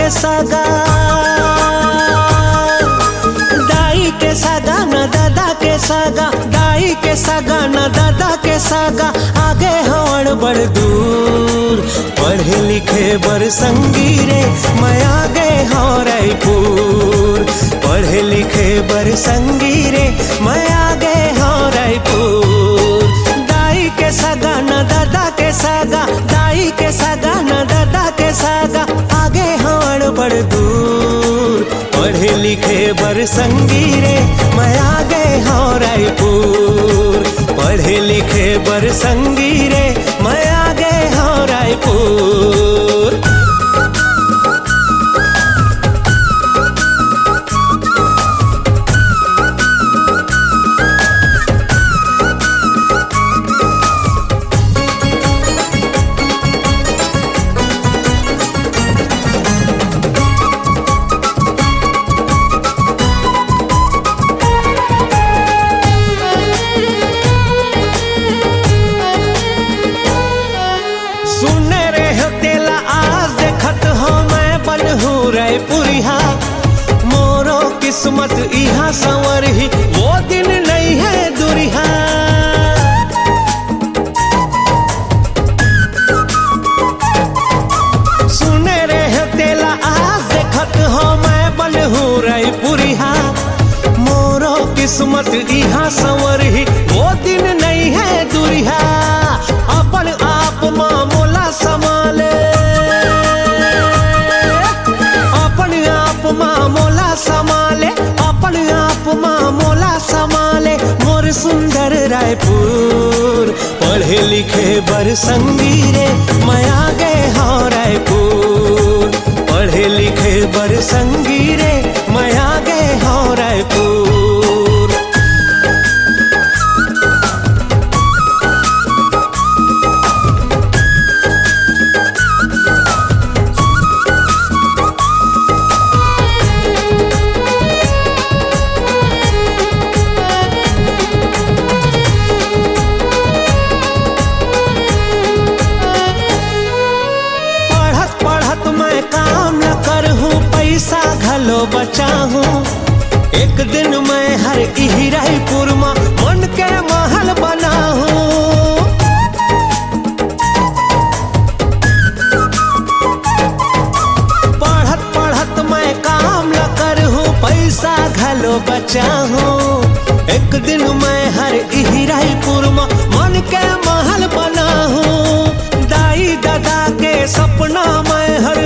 सागा दाई के सागा न दादा के सागा, दाई के सागा न दादा के सागा, आगे हवड़ बड़ दूर पढ़े लिखे बर संगी रे मैं आगे हूँ रायपुर, पढ़े लिखे बर संगी रे मैं आगे हूँ रायपुर। दाई के सागा न दादा के सागा, दाई के सागा न दादा के सागा, आगे हवड़ बड़ दूर पढ़े लिखे बर संगी रे मैं आगे हूँ रायपुर, पढ़े लिखे बर संगी रे मैं आगे हूँ रायपुर। रायपुरिया मोरो किस्मत इहा संवर ही वो दिन नहीं है दुरिहा। सुने रे तेला आज देखत हो मैं बन हूँ रायपुरिया, मोरो किस्मत इहा संवर ही वो दिन नहीं है दुरिहा। अपन आप मामोला संभाले, मामोला संभाले, अपने आप मामोला संभाले मोर सुंदर रायपुर, पढ़े लिखे बर संगी रे मैं आगे हूँ रायपुर, पढ़े लिखे बर संगी रे मैं आगे हूँ रायपुर। पैसा घलो बचाहूँ एक दिन मैं हर इही रायपुर में मन के महल बनाहूँ। पढ़त पढ़त मैं काम न करहूँ पैसा घलो बचाहूँ, एक दिन मैं हर इही रायपुर में मन के महल बनाहूँ। दाई दादा के सपना मैं हर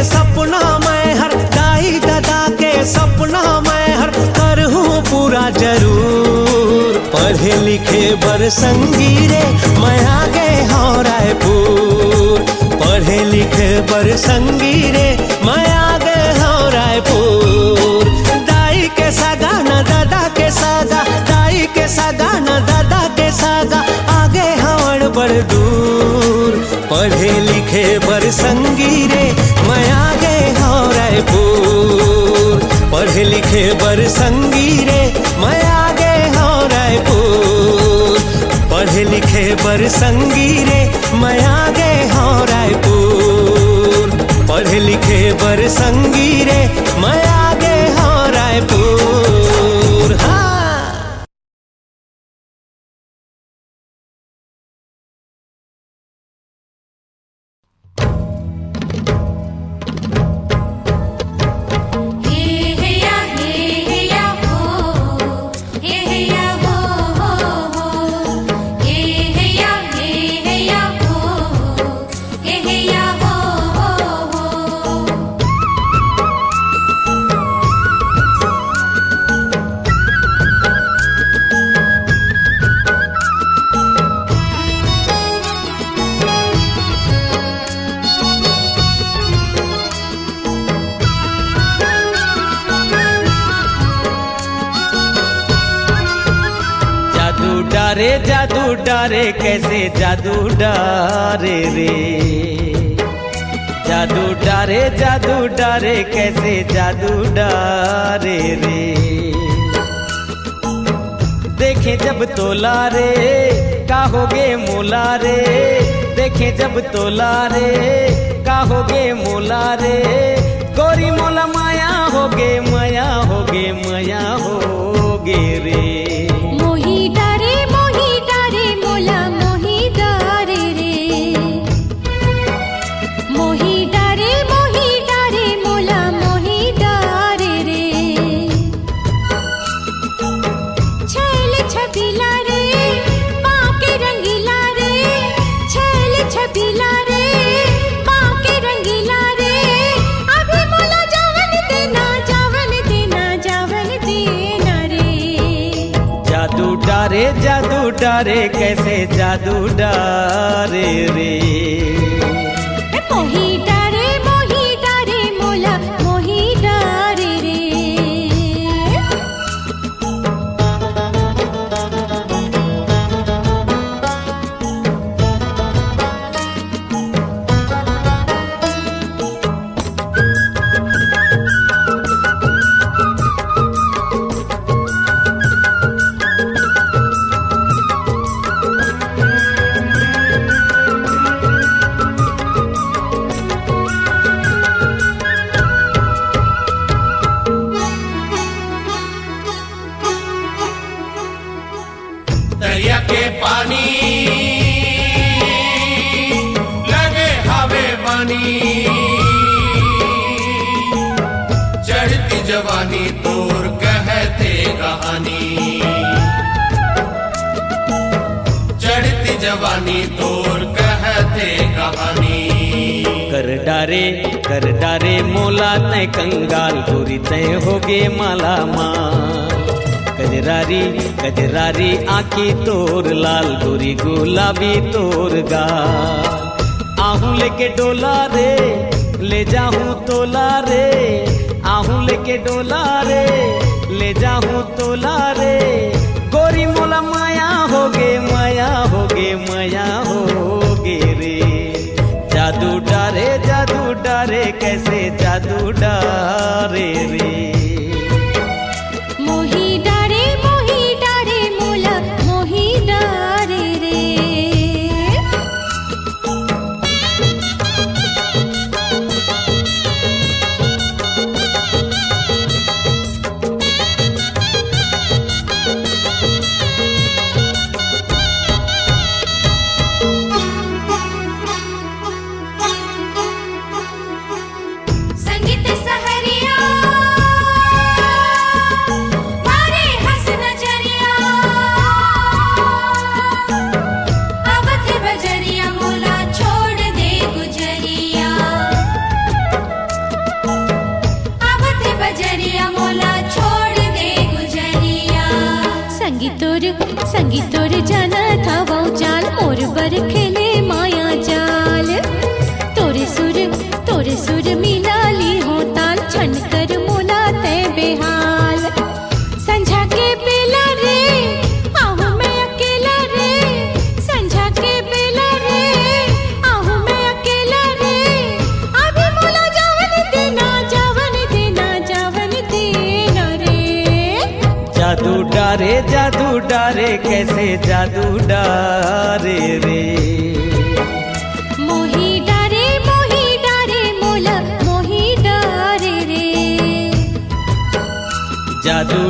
सपना मैं हर, दाई दादा के सपना मैं हर करहूँ पूरा जरूर, पढ़े लिखे बर संगी रे मैं आगे हूँ रायपुर, पढ़े लिखे बर संगी रे मैं आगे हूँ रायपुर। दाई के सागा न दादा के सागा, दाई के सागा न दादा के सागा, आगे हवड़ बड़ दूर पढ़े लिखे बर संगी रे मैं आगे हूँ रायपुर, पढ़े लिखे बर संगी रे मैं आगे हूँ रायपुर, पढ़े लिखे बर संगी रे मैं आगे हूँ रायपुर, पढ़े लिखे बर संगी रे मैं आगे हूँ रायपुर। हाँ। जादू डारे कैसे जादू डारे रे। जादू डारे कैसे जादू डारे रे। देखे जब तोला रे काहोगे मोला रे। देखे जब तोला रे काहोगे मोला रे। गोरी मोला माया होगे माया होगे माया होगे रे। मोही डारे मोला मोही डारे रे। मोही डारे मोला मोही डारे रे। छैल छबीला रे बाके रंगीला रे। छैल छबीला रे बाके रंगीला रे। अभी मोला जावन देना जावन देना जावन देना रे। जादू डारे कैसे जादू डारे रे। मोही डारे मोला मोही डारे रे। दरिया के पानी लगे हवे पानी। चढ़ती जवानी तोर कहते कहानी। चढ़ती जवानी तोर कहते कहानी। कर डारे मोला तय कंगाल गोरी तय होगे माला माँ। कजरारी आँखी तोर लाल गोरी गुलाबी तोर गाल। आहूं लेके डोला रे ले जाहूं तोला रे। आहूं लेके डोला रे ले जाहूं तोला रे। गोरी मोला माया होगे माया होगे माया होगे रे। जादू डारे कैसे जादू डारे रे। मोही डारे मोला मोही डारे रे। संगीत सहरिया मारे हंस नजरिया। अवध बजरिया मोला छोड़ दे गुजरिया। अवध बजरिया मोला छोड़ दे गुजरिया। संगीतोर जाना था वो चाल मोर बर खेले माया जाल। तोरे सुर मिलाली हो ताल छन कर मोला ते बेहाल। संझा के बेला रे आहूं मैं अकेला रे। संझा के बेला रे आहूं मैं अकेला रे। अभी मोला जावन देना जावन देना जावन देना रे। जादू डारे कैसे जादू डारे रे। मोही डारे मोला मोही डारे रे। जादू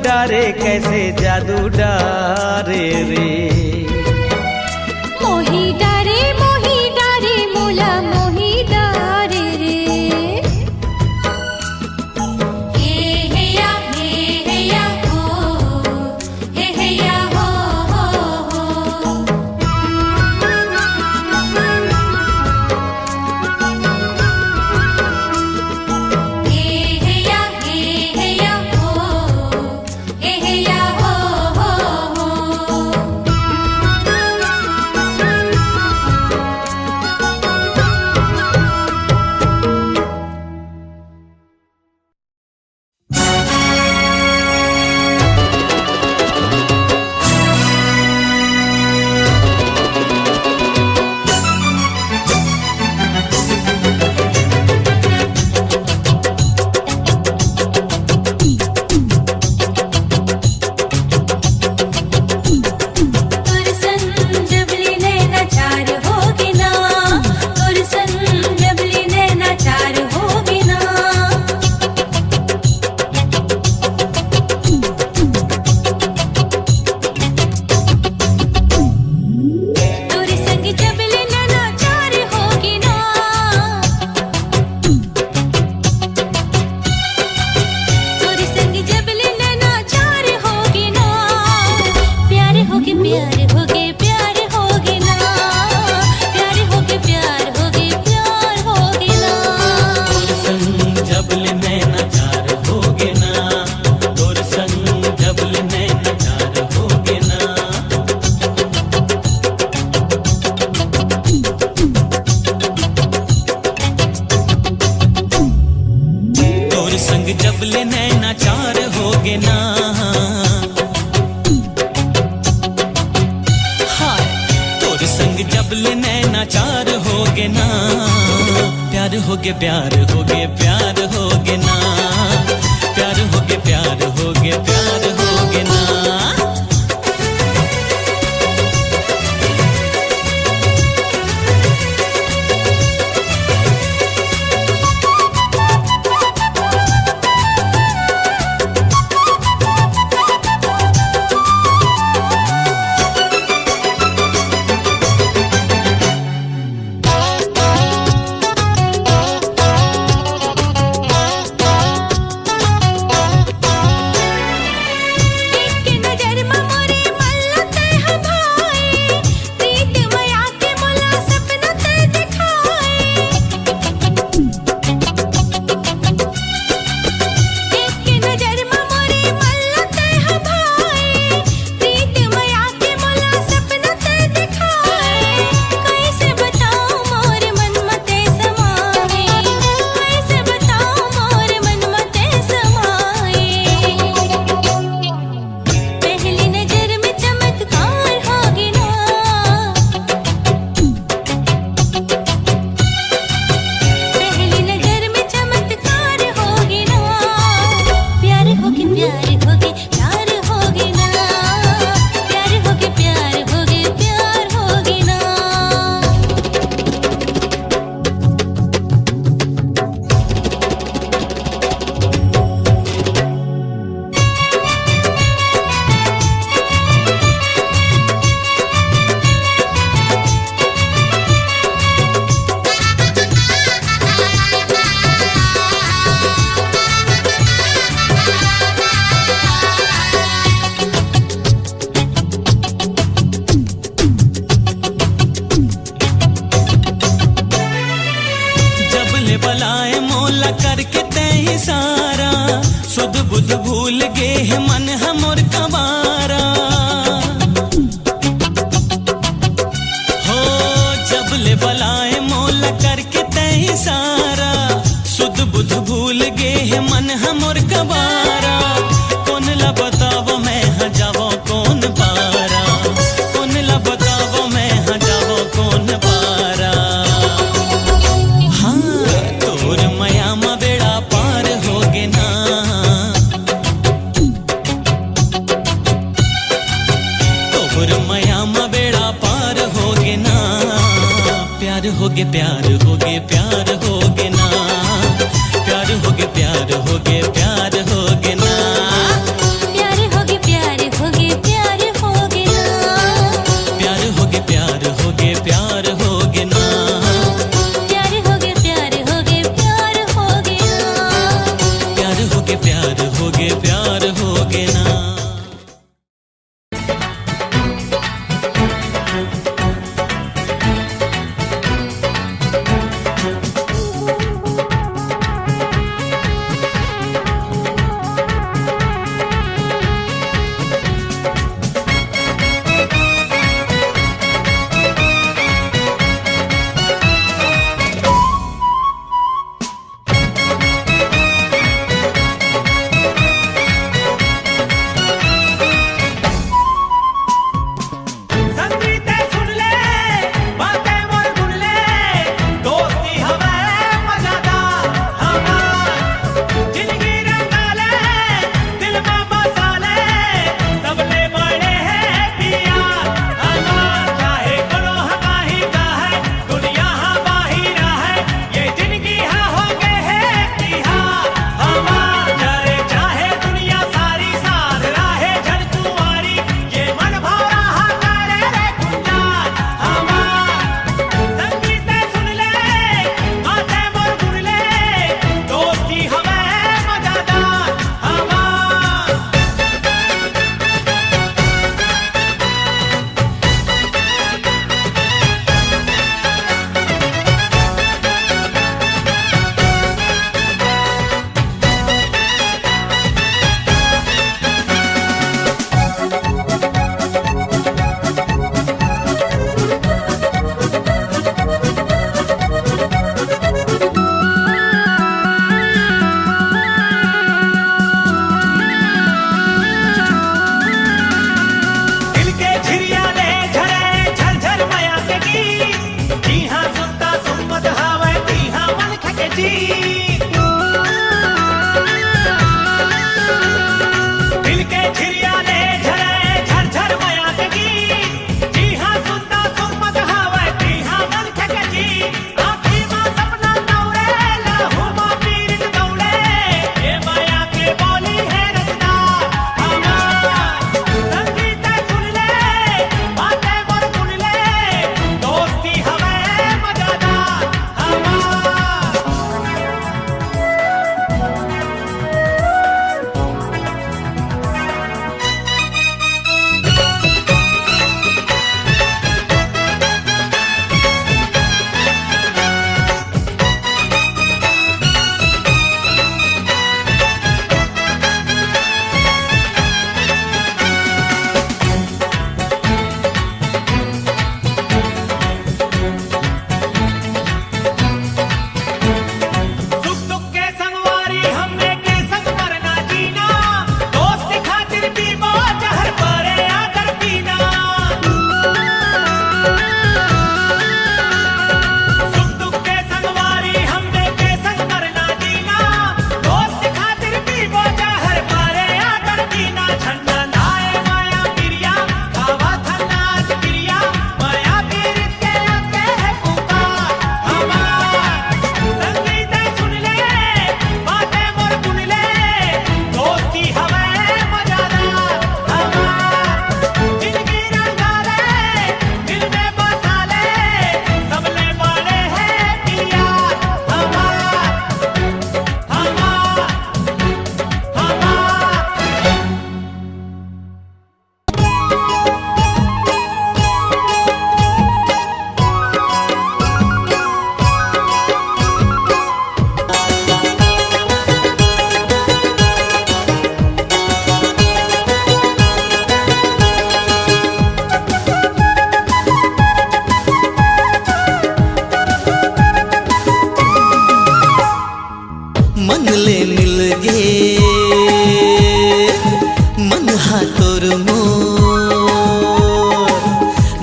डारे कैसे जादू डारे रे। मोही डारे मोला मोही डारे रे। हे या हो हे या हो हो। हे या हो हे या हो हो। नाचार होगे ना, प्यार होगे प्यार होगे प्यार होगे ना, प्यार होगे प्यार होगे प्यार होगे ना। बलाए मोला करके तय सारा, सुध बुध भूल गे है मन हमर कबारा। हो जब ले बलाए मोला करके तय सारा, सुध बुध भूल गे है मन हमर कबारा। कौन ला बतावो मैं हाँ जावो कौन पारा, कौन ला बतावो मैं हाँ जावो कौन पारा। तोर माया मा बेड़ा पार होगे ना, तोर माया मा बेड़ा पार होगे ना, प्यार होगे प्यार होगे प्यार होगे ना, प्यार होगे प्यार होगे प्यार होगे ना, प्यार होगे प्यार होगे प्यार होगे ना, प्यार होगे प्यार होगे प्यार होगे ना, प्यार होगे प्यार होगे प्यार होगे ना, प्यार होगे प्यार होगे प्यार होगे ना।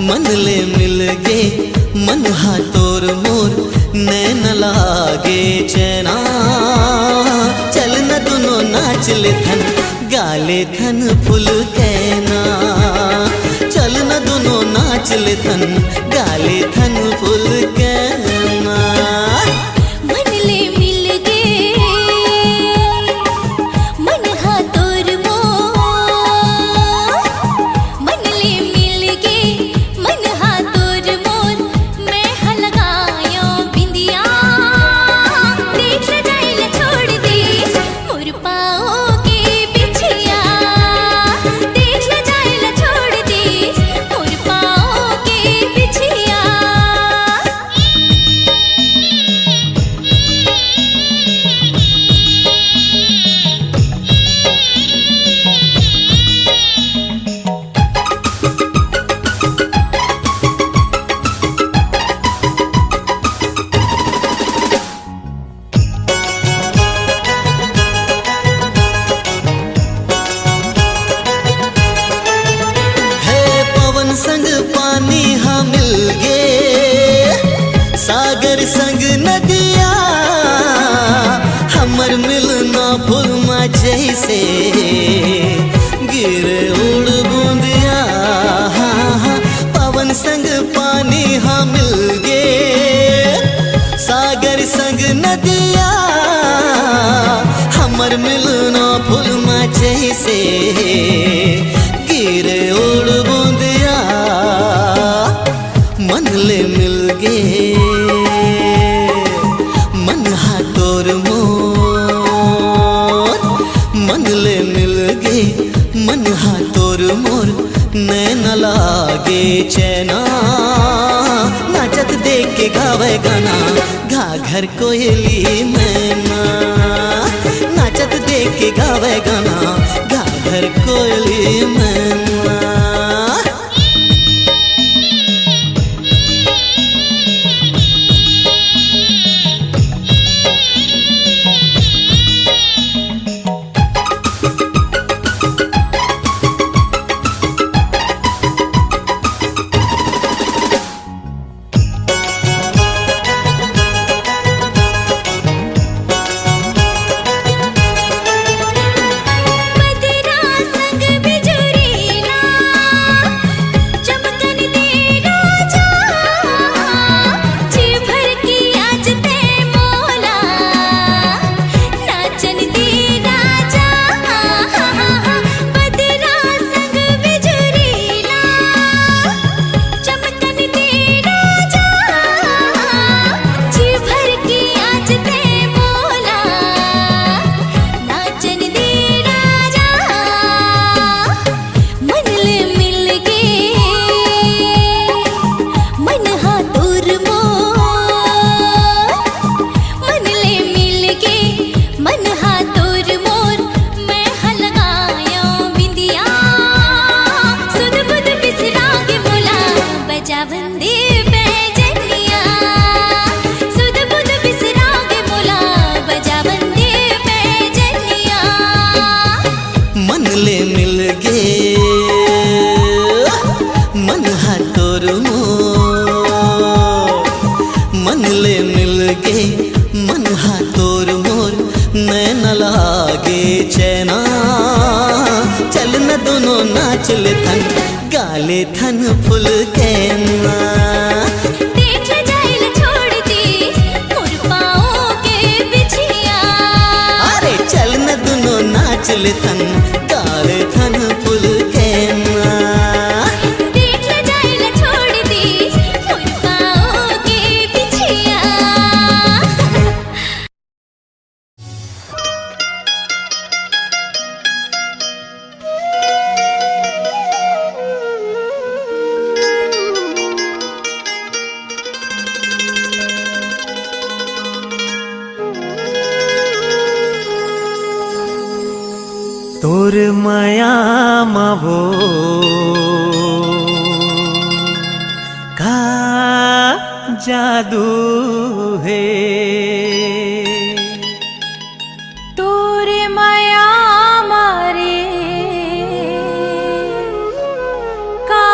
मन ले मिल गे मन हा तोर मोर नैन लागे चैना चल न दोनों नाच ले थन गाले थन फुल कहना चल न दोनों नाच ले थन गाले थन फुल कहना मन ले मिल गे मन हा तोर मोर मन ले मिल गे मन हा तोर मोर मैं हा लगायो बिंदिया देख ले जाइल छोड़ दे मोर पाँव के बिछिया देख ले जाइल छोड़ दे मोर पाँव के बिछिया है पवन संग पानी हाँ मिल गे सागर संग नदिया हमर मिलना फुलमा जैसे गिरे उड़ बूंदिया पवन संग पानी हाँ मिल गे सागर संग नदिया हमर मिलना फुलमा जैसे गिरे उड़ बूंदिया मन ले मिल गे मन हा तोर मोर मन ले मिल गे मन हा तोर मोर नैन लागे चैना नाचत देख के गावे गाना घाघर कोयली मैना नाचत देख के गावे गाना घाघर कोयली मैना बदरा संग बिजुरीला चमकन दे राजा जी भर की आज ते मोला नाचन दे राजा बदरा संग बिजुरीला चमकन दे राजा जी भर की आज ते मोला नाचन दे राजा मन ले मिल गे मन हा तोर मोर मन ले मिल गे मन हा तोर मोर मैं हा लगायो बिंदिया सुध बुध बिसरा के मोला बजा बंदे बैजनिया सुध बुध बिसरा के मोला बजा बंदे बैजनिया मन ले मिल गे मन हा तोर मोर मन ले मिल गे मन हा तोर मोर नैन लागे चैना चल न दोनों नाच ले थन गाले थन फुल कहना देख ले जाइल छोड़ दी मोर पाँव के बिछिया अरे चल न दोनों नाच ले थन गाले थन फुल कहना देख ले जाइल छोड़ दी मोर पाँव के बिछिया तोर माया मावो का जादू है तोरे माया मारे का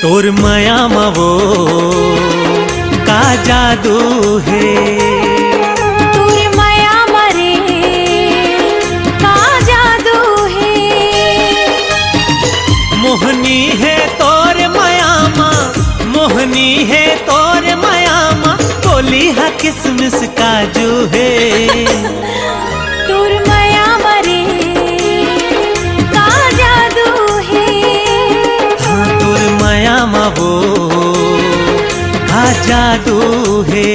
तोर माया वो का जादू है। तोर माया मरे का जादू है। मोहनी है तोर मायामा, मोहनी है तोर मायामा, बोली हा किसमिस काजू है। तोर माया मरे का जादू है। हाँ तोर मायामा वो का जादू है।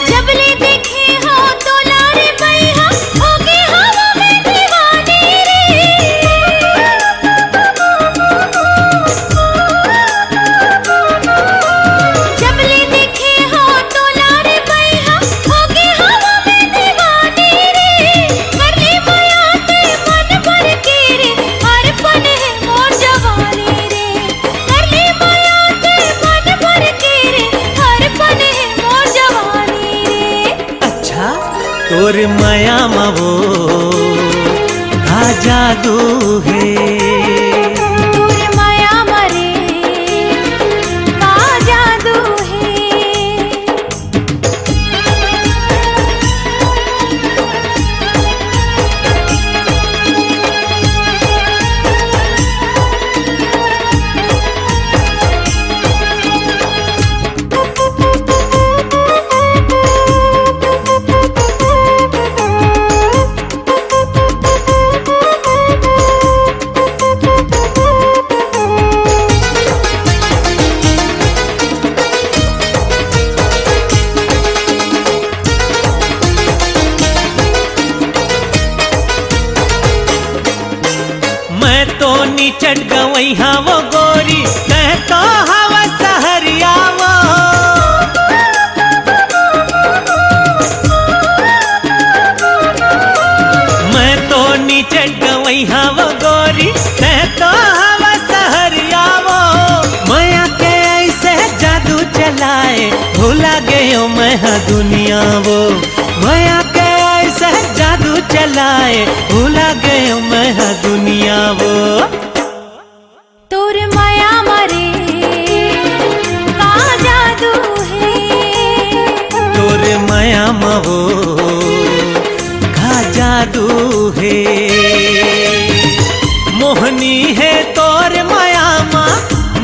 जबले देखे हो तो लारे बैहा होगे हवा में दीवानी रे। जबले देखे हो तो लारे बैहा होगे हवा में दीवानी रे। कर ली माया ते मन भर के रे, हर पल है मोर जवानी रे। कर ली माया ते मन भर के रे, हर पल है मोर जवानी रे। अच्छा तोर मायामा वो का जादू है। तोर माया मरे का जादू है। मैं तो नीचट गवई हाँ वो गोरी, मैं तो हवा सहरिया वो। मैं तो नीचट गवई हाँ वो गोरी, मैं तो हवा सहरिया वो। माया के ऐसे जादू चलाए भूला गयो मैं हाँ दुनिया वो। माया के ऐसे जादू चलाए भूला गयो मैं हाँ दुनिया वो। तोर माया मरे का जादू है। तोर मायामा वो का जादू है। मोहनी है तोर मायामा,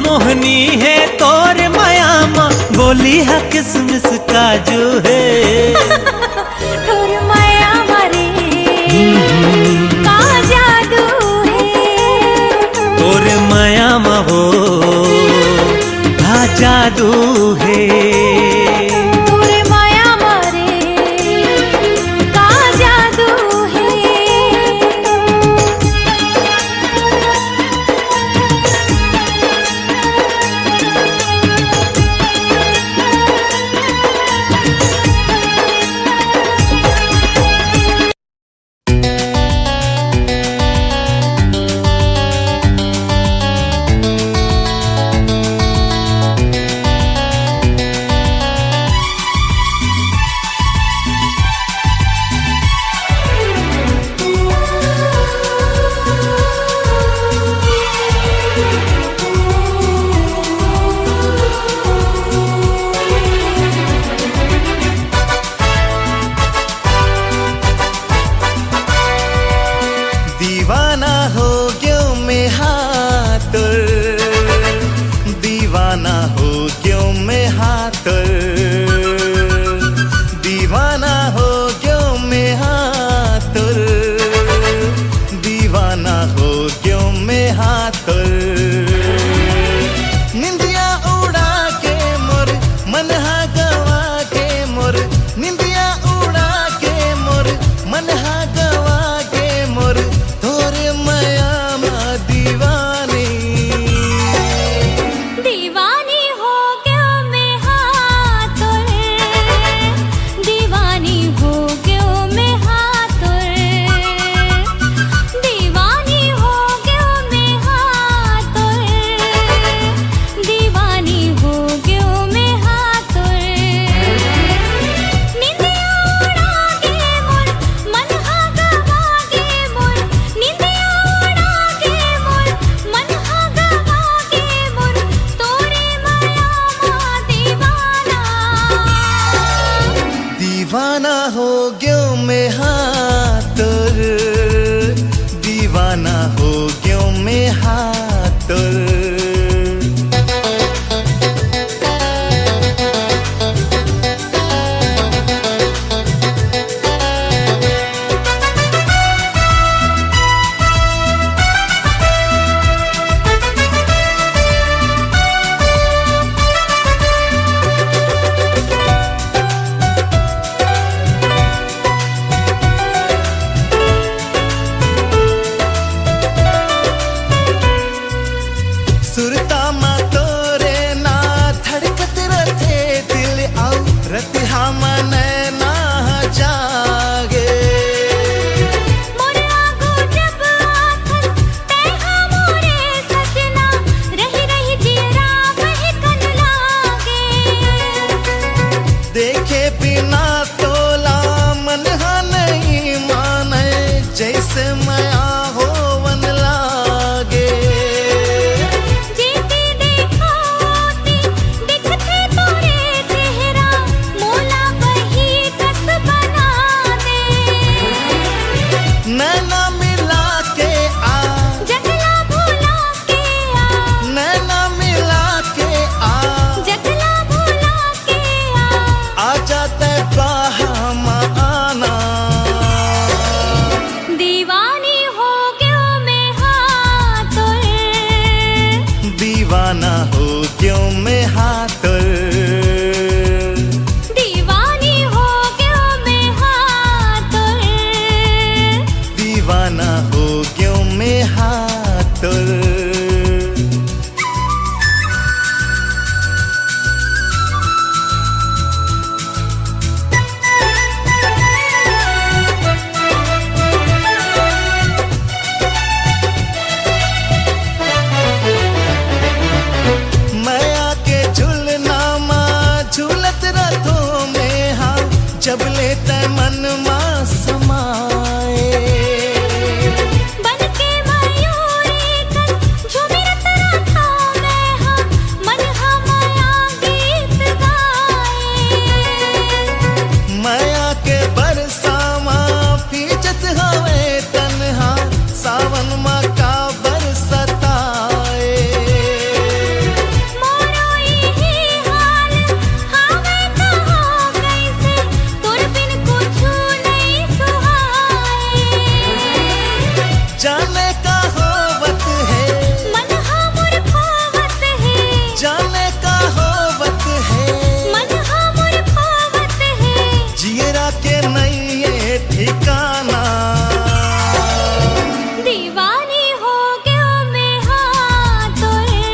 मोहनी है तोर मायामा, बोली हा किसमिस काजू है। तोर माया मरे का जादू है। तोर मायामा वो का जादू है। तोर माया मरे का जादू है। मया होवन लागे। जीती देखोती दिखते तोरे चेहरा मोला वही कस बना दे। नैना मिला के आ, जगला भुला के आ, नैना मिला के आ, जगला भुला के आ जाते बाहम आना। दीवानी हो गयो मैं हाँ तोरे। दीवाना हो क्यों मैं हाथर। दीवानी हो गयो मैं हाँ तोरे। दीवाना हो क्यों मैं हाथर। मैं आके झूलना माँ झूलत रथों में हाँ, जब लेते मन माँ समाए। बनके मयूरी कन झूमिरत रथा मैं हाँ, मन हाँ माया गीत गाए। मैं आके बरसा माँ फीजत हवे तन्हा, सावन माँ का बरसताए। मोरो यही हाल हावे कहाँ कैसे, तोर बिन कुछु नहीं सुहाए। जाने का होवत है, मन हाँ मोर खोवत है। जाने का होवत है, मन हाँ मोर खोवत है। जियरा के नहीं ये ठिकाना। दीवानी हो गयो मैं हाँ तोरे।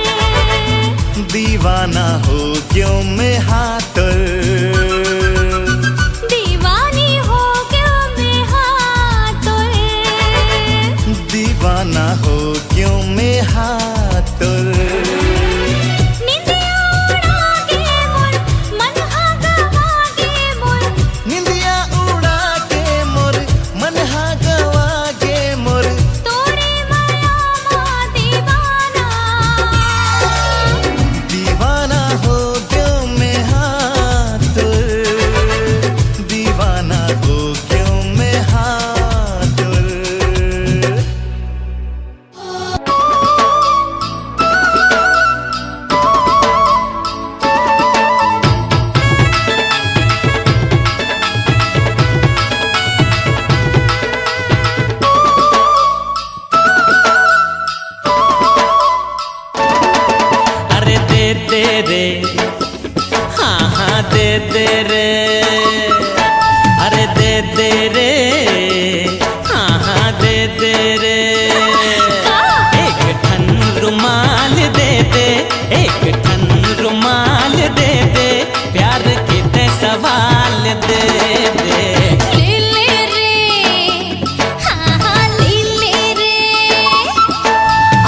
दीवाना हो क्यों मैं हाथर। दीवानी हो गयो मैं हाँ तोरे। दीवाना हो क्यों मैं हाथर। निंदिया उड़ा के मोर मन हाँ गवा के मोर। निंदिया उड़ा के मोर मन हा गवा गे मोर। तोरे माया माँ दीवाना। दीवाना हो क्यों मैं हाथर। दीवाना हो क्यों मैं हाथर। अरे दे दे रे, हाँ हाँ दे दे रे। अरे दे दे रे, हाँ हाँ दे दे रे। एक ठन रुमाल दे दे, एक ठन रुमाल दे दे, प्यार के ते सवाल दे दे। ले ले रे, हाँ हाँ ले ले रे।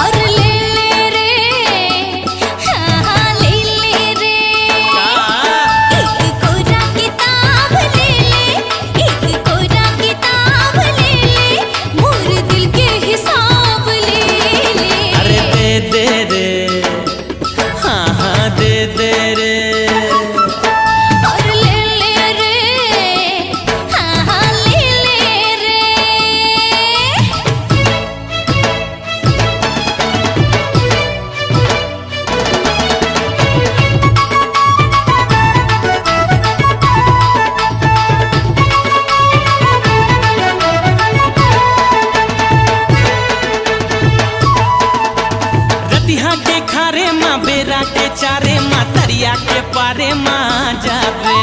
और ले ले रे, हाँ हाँ ले ले रे। एक कोरा किताब ले ले, एक कोरा किताब ले ले, मोर दिल के हिसाब ले ले। अरे दे दे रे, हाँ हाँ दे दे रे। और ले ले रे, हाँ हाँ ले ले रे। रतिहा के खारे माँ बेरा के चारे माँ तरिया के पारे माँ जाबे।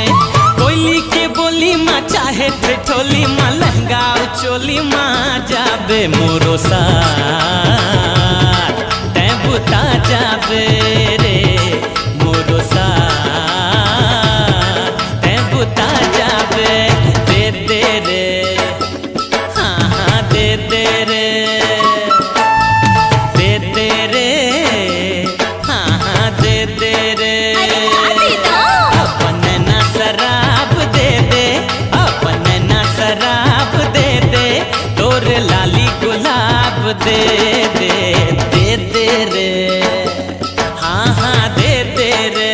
कोयली के बोली माँ चाहे ठेठोली माँ लहंगा चोली माँ जाबे। मोरो साथ तै बुता जाबे रे, मोरो साथ तै बुता जाबे। दे दे रे, हाँ हाँ दे दे रे। दे दे रे, हाँ हाँ दे दे रे। अरे दादी दो। अपन ना शराब दे दे, अपन ना शराब दे दे, तोर लाली गुलाब गुलाब दे दे दे दे रे, हाँ हाँ दे दे रे।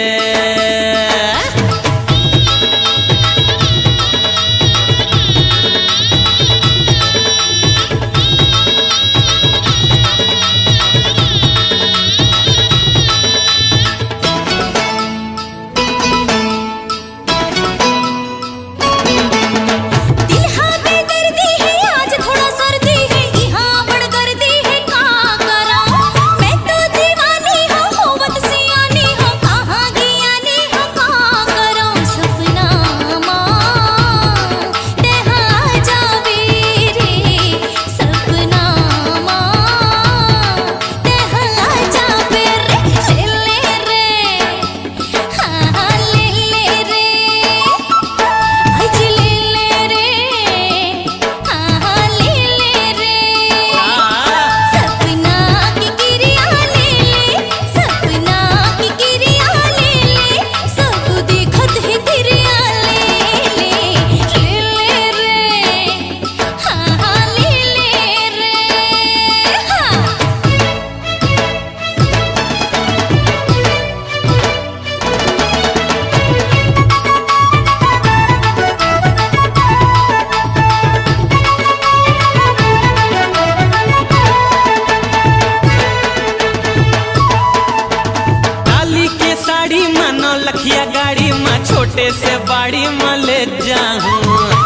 छोटे से बाड़ी में ले जाऊं,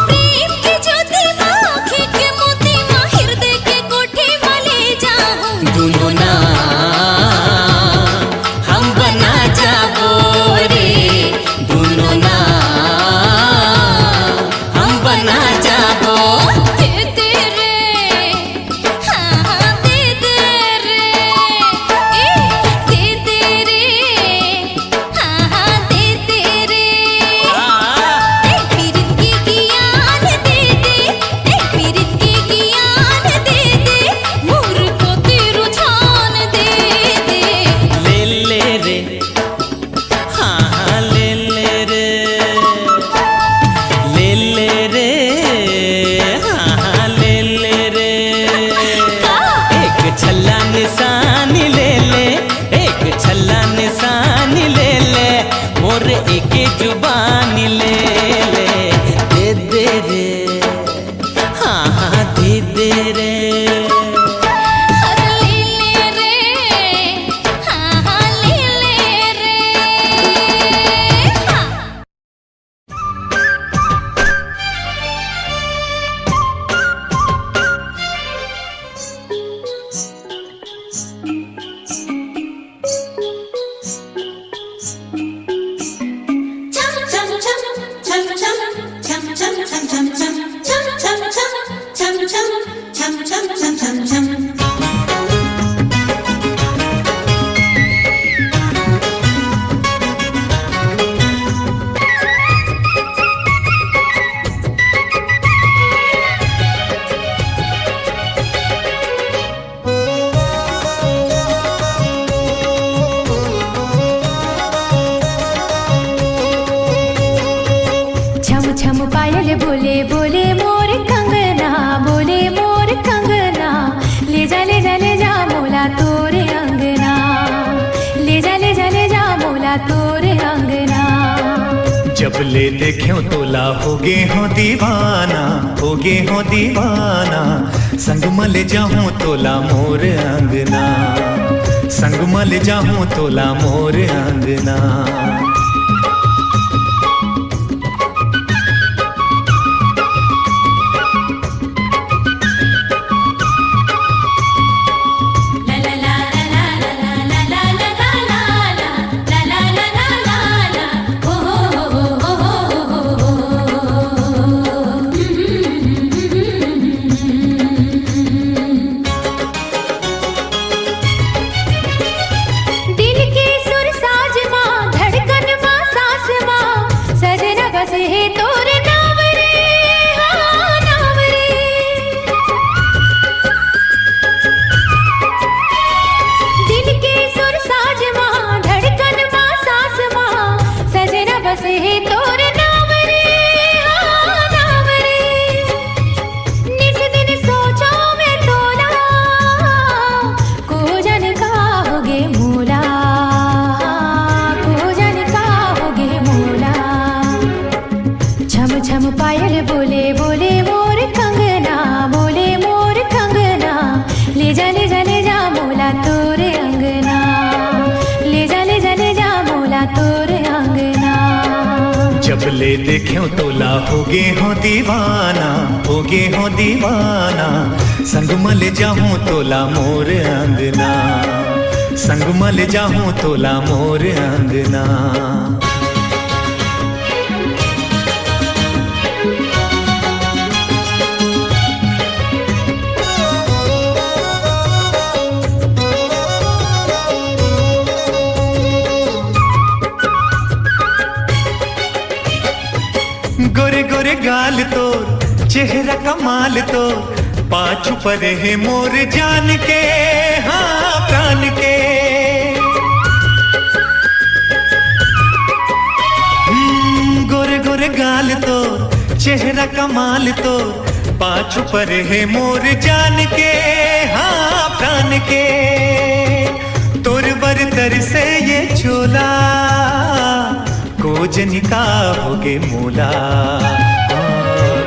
प्रेम की ज्योति माँ, आँखें के मोती माँ, हृदय के कोठे में ले जाऊं। दोनों ना हम बना जाबो रे, दोनों ना हम बना जाबो। दे दे रे, हाँ हाँ दे दे रे, दे दे रे, हाँ हाँ दे दे रे। निशानी ले ले, एक छल्ला निशानी ले ले, मोर एक जुबानी ले ले, दे दे रे, हाँ हाँ दे दे रे। बोले बोले मोर कंगना, बोले मोर कंगना, ले जा ले जा ले जा मोला तोरे अंगना, ले जा ले जा ले जा मोला तोरे अंगना। जब ले देख्यो तोला होगे हो दीवाना, होगे हो दीवाना, संग में ले जाऊं तोला मोर अंगना, संग में ले जाऊं तोला मोर अंगना। दिल के सुर साज माँ, धड़कन ले देख्यो तोला होगे हो दीवाना, होगे हो दीवाना। संग मल जाऊं तोला मोर अंगना, संग मल जाऊं तोला मोर अंगना। गोरे गोरे गाल तो चेहरा कमाल तो, पाछू पर है मोर जान के, हाँ प्राण के। गोरे गोरे गाल तो चेहरा कमाल तो, पाछू पर है मोर जान के, हाँ प्राण के। तोर बरतर से ये चोला कोजनिका होगे मूला,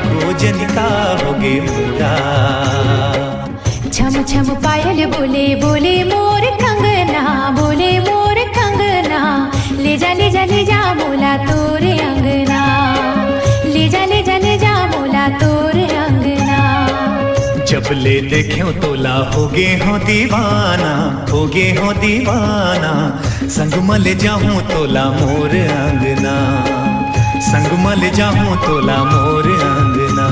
कोजनिका होगे मूला। छम छम पायल बोले बोले मोर कंगना, बोले मोर कंगना। ले जा ले जा ले जा मोला तोरे अंगना, ले जा ले जा ले जा मोला तोरे अंगना। जब ले देख्यो तोला होगे हो दीवाना, होगे हो दीवाना। संग मल जाऊं तोला मोर अंगना, संग मल जाऊं तोला मोर अंगना।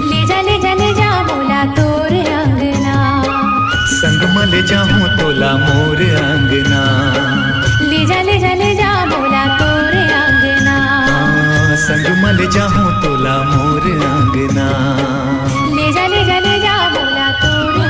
ले जा ले जा ले जा मोला तोरे अंगना, संग मल जाऊं तोला मोर अंगना। ले जा ले जा ले जा मोला तोरे अंगना, संग मल जाऊं तोला मोर अंगना। ले जा ले जा ले जा मोला तोरे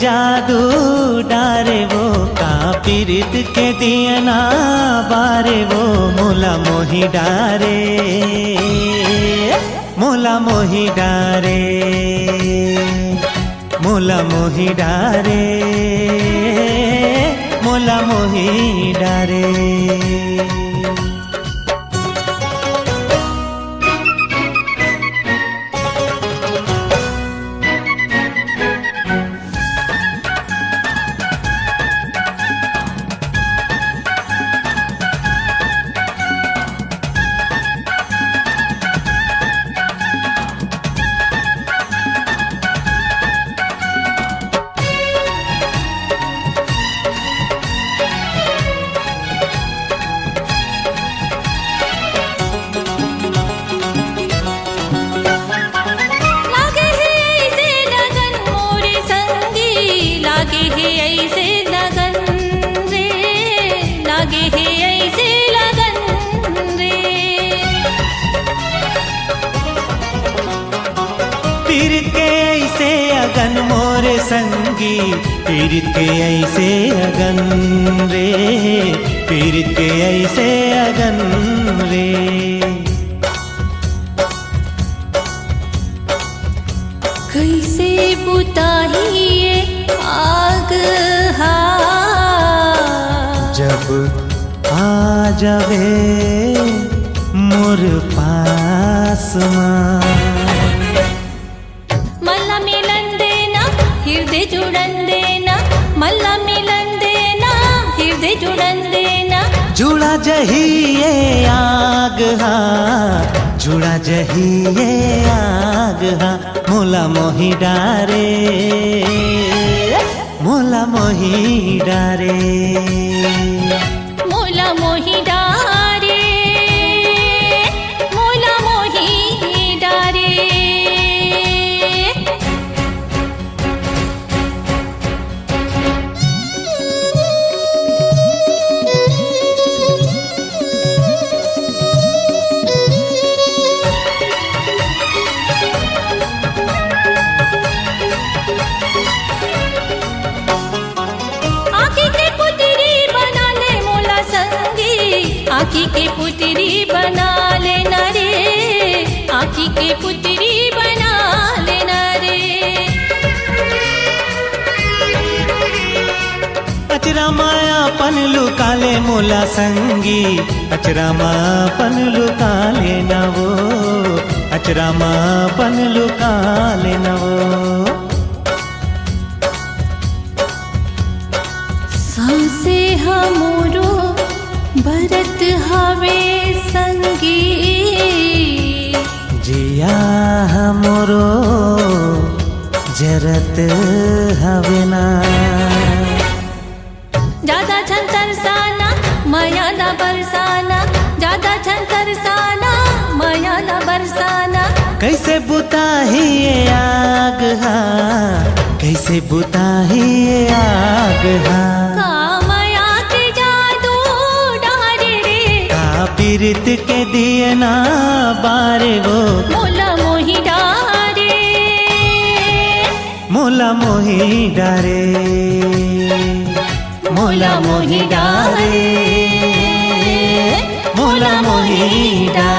जादू डारे वो का पीरित के दियना बारे वो मोला मोही डारे, मोला मोही डारे, मोला मोही डारे, मोला मोही डारे। मोरे संगी पीर के ऐसे अगन रे, पीर के ऐसे अगन रे। कैसे बुताइए आग हा, जब आ जावे मोर पास मल्ला मिलन देना हृदय जुड़न देना, मल्ला मिलन देना हृदय जुड़न देना। जुड़ा जही ये आग हा, जुड़ा जही ये आग हा, मोला मोही डारे, मोला मोही डारे, मोला मोही डारे, मोला मोही डारे। आँखी के पुतरी बना ले मोला संगी, आँखी के पुतरी बना लेना रे, आँखी के पुतरी बना लेना रे। अचरा माया पन लुकाले मोला संगी, अचरा माया पन लुकाले नवो, अचरा माया पन लुकाले नवो। सांसे हमरो भरत हवे संगी, जिया हमरो जरत हवे ना। ज्यादा छन तरसाना माया ना बरसाना, ज्यादा छन तरसाना माया ना बरसाना। कैसे बुताही ये आग हा, कैसे बुताही ये आग हा। का माया के जादू डारे रे, का पीरित के दिए ना बारे वो, मोला मोही डारे, मोला मोही डारे, मोला मोही डारे, मोला मोही डारे।